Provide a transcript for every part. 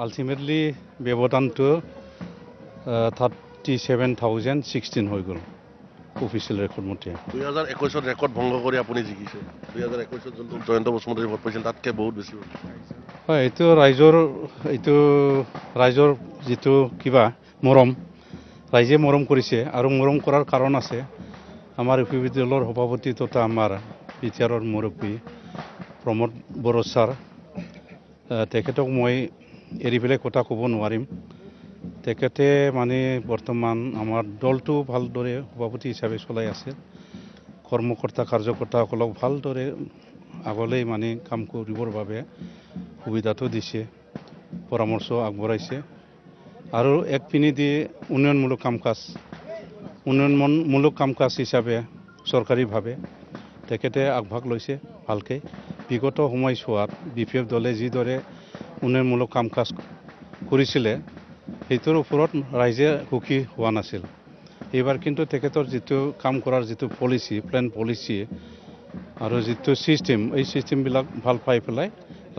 Ultimately ব্যৱধানটো 37,016 হৈ গ'ল official record মতে। 2021 ৰেকৰ্ড ভংগ কৰি আপুনি জিকিছে। 2021 যোনটো জয়ন্ত বসুমতাৰী ভোট পাইছিল তাতকৈ বহুত বেছি হয়। এইটো ৰাইজৰ যিটো কিবা মৰম, ৰাইজে মৰম কৰিছে আৰু মৰম কৰাৰ কাৰণ আছে। আমাৰ ইউ পি দলৰ সভাপতি তথা আমাৰ বিটিআৰৰ মুৰব্বী প্ৰমোদ বড়ো ছাৰ, তেখেতক মই এৰি পেলাই কথা ক'ব নোৱাৰিম। তেখেতে মানে বৰ্তমান আমাৰ দলটো ভালদৰে সভাপতি হিচাপে চলাই আছে। কৰ্মকৰ্তা কাৰ্যকৰ্তাসকলক ভালদৰে আগলৈ মানে কাম কৰিবৰ বাবে সুবিধাটো দিছে, পৰামৰ্শ আগবঢ়াইছে আৰু এক পিনেদি উন্নয়নমূলক কাম কাজ হিচাপে চৰকাৰীভাৱে তেখেতে আগভাগ লৈছে ভালকৈ। বিগত সময়ছোৱাত BPF দলে যিদৰে উন্নয়নমূলক কাম কাজ কৰিছিলে সেইটোৰ ওপৰত ৰাইজে সুখী হোৱা নাছিল। এইবাৰ কিন্তু তেখেতৰ যিটো কাম কৰাৰ যিটো প্লেন পলিচি আৰু যিটো ছিষ্টেম, এই ছিষ্টেমবিলাক ভাল পাই পেলাই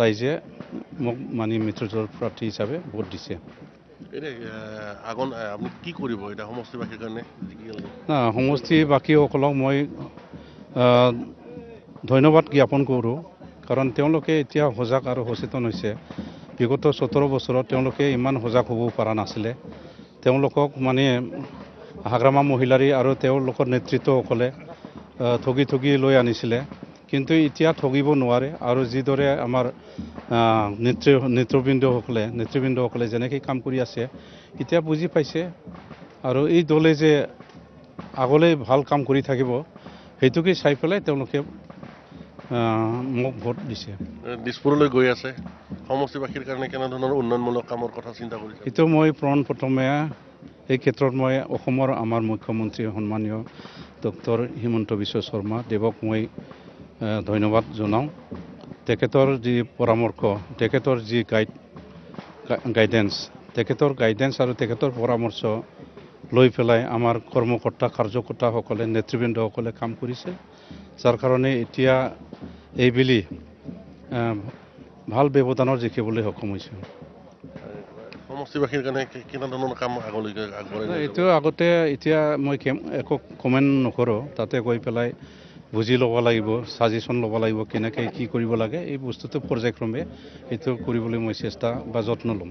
ৰাইজে মোক মানে মিত্ৰজোঁটৰ প্ৰাৰ্থী হিচাপে ভোট দিছে। আপুনি কি কৰিব এতিয়া সমষ্টিবাসীৰ কাৰণে? সমষ্টিবাসীসকলক মই ধন্যবাদ জ্ঞাপন কৰোঁ, কাৰণ তেওঁলোকে এতিয়া সজাগ আৰু সচেতন হৈছে। বিগত 17 বছৰত তেওঁলোকে ইমান সজাগ হ'ব পৰা নাছিলে। তেওঁলোকক মানে হাগ্ৰামা মহিলাৰী আৰু তেওঁলোকৰ নেতৃত্বসকলে ঠগি লৈ আনিছিলে, কিন্তু এতিয়া ঠগিব নোৱাৰে। আৰু যিদৰে আমাৰ নেতৃবৃন্দসকলে যেনেকৈ কাম কৰি আছে এতিয়া বুজি পাইছে আৰু এই দলে যে আগলৈ ভাল কাম কৰি থাকিব সেইটোকে চাই পেলাই তেওঁলোকে মোক ভোট দিছে। দিছপুৰলৈ গৈ আছে, সমষ্টিবাসীৰ কাৰণে কেনেধৰণৰ উন্নয়নমূলক কামৰ কথা চিন্তা কৰিছে? এইটো মই প্ৰথমে এই ক্ষেত্ৰত মই অসমৰ আমাৰ মুখ্যমন্ত্ৰী সন্মানীয় ডক্টৰ হিমন্ত বিশ্ব শৰ্মা দেৱক মই ধন্যবাদ জনাওঁ। তেখেতৰ যি পৰামৰ্শ, তেখেতৰ যি গাইডেন্স আৰু তেখেতৰ পৰামৰ্শ লৈ পেলাই আমাৰ কৰ্মকৰ্তা কাৰ্যকৰ্তাসকলে নেতৃবৃন্দসকলে কাম কৰিছে, যাৰ কাৰণে এতিয়া এইবেলি ভাল ব্যৱধানৰ জিকিবলৈ সক্ষম হৈছে। সমষ্টিবাসীৰ কাৰণে কেনেধৰণৰ কাম আগলৈকে আগবঢ়াই? এইটো এতিয়া মই একো কমেণ্ট নকৰোঁ। তাতে গৈ পেলাই বুজি ল'ব লাগিব, ছাজেশ্যন ল'ব লাগিব কেনেকৈ কি কৰিব লাগে। এই বস্তুটো পৰ্যায়ক্ৰমে এইটো কৰিবলৈ মই চেষ্টা বা যত্ন ল'ম।